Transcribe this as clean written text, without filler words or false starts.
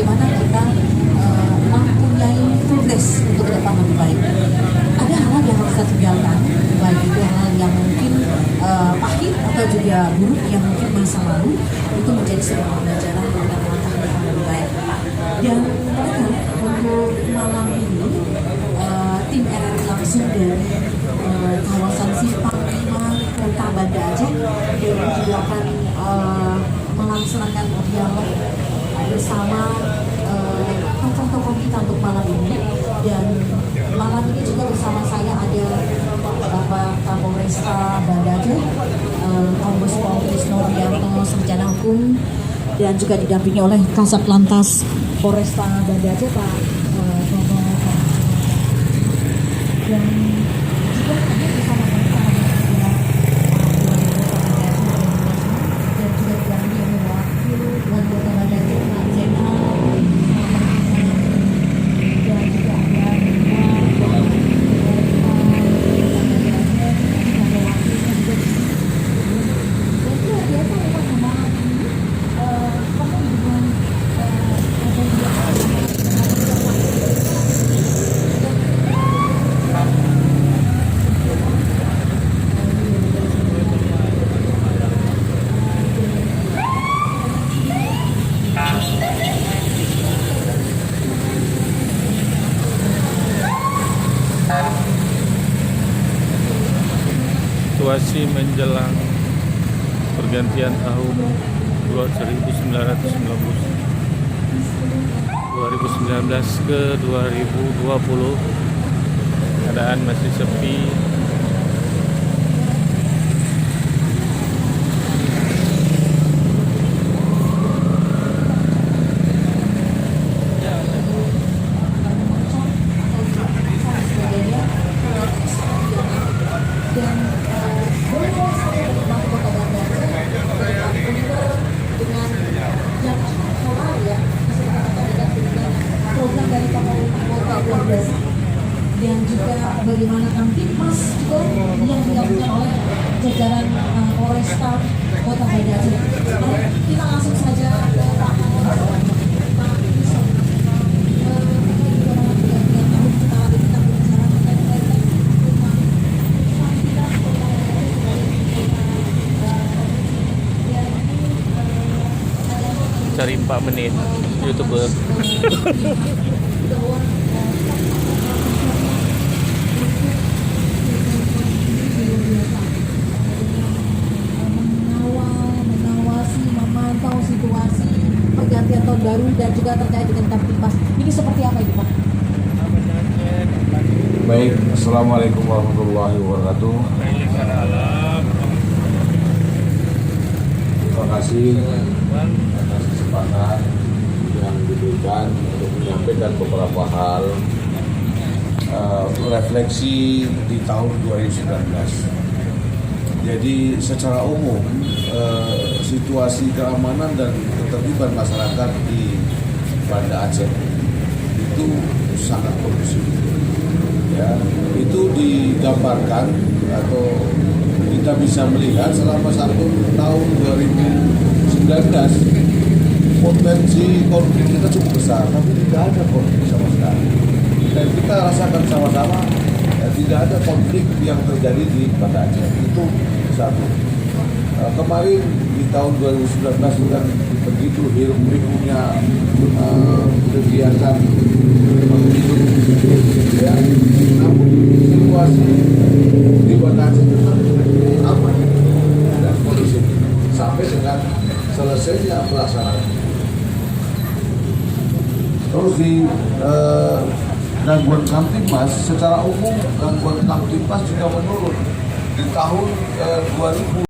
bagaimana kita mempunyai progres untuk ke depan lebih baik. Ada hal yang harus kita tinggalkan, baik itu hal yang mungkin pahit atau juga buruk yang mungkin masa lalu, itu menjadi sebuah pembelajaran untuk kita melangkah ke depan lebih baik. Dan untuk malam ini tim RRI langsung dari kawasan Simpang 5 Kota Banda Aceh yang juga akan melaksanakan dialog bersama tokoh-tokoh kita untuk malam ini. Dan malam ini juga bersama saya ada Bapak Kapolresta Banda Aceh, Kombes Pol Trisno Widianto Sarjana Hukum, dan juga didampingi oleh Kasat Lantas Polresta Banda Aceh Pak Toto. Dan juga ada bersama kita dan juga didampingi oleh wakil wali kota Banda Aceh Pak Zainal, dan juga ada situasi menjelang pergantian tahun 2019 ke 2020, keadaan masih sepi. Dan juga bagaimana Kamtipmas juga yang dilakukan oleh jajaran Polresta Kota Banda Aceh. Kita langsung saja ke Pak Cari 4 menit YouTuber. memantau situasi pergantian tahun baru dan juga terkait dengan Kamtipmas. Ini seperti apa ini Pak? Baik, Assalamualaikum warahmatullahi wabarakatuh. Terima kasih atas kesempatan yang diberikan untuk menyampaikan beberapa hal refleksi di tahun 2019. Jadi secara umum situasi keamanan dan ketertiban masyarakat di Banda Aceh itu sangat kondusif. Ya, itu digambarkan atau kita bisa melihat selama 1 tahun 2019 potensi konflik kita cukup besar, tapi tidak ada konflik sama sekali. Dan kita rasakan sama-sama tidak ada konflik yang terjadi di Banda Aceh. Itu satu. Kemarin di tahun 2019 kan begitu hiruk-pikuknya kegiatan hidup, ya. Namun situasi di Banda Aceh tetap aman dan kondusif sampai dengan selesainya pelaksanaan. Terus di gangguan Kamtipmas, secara umum gangguan Kamtipmas juga menurun di tahun 2000.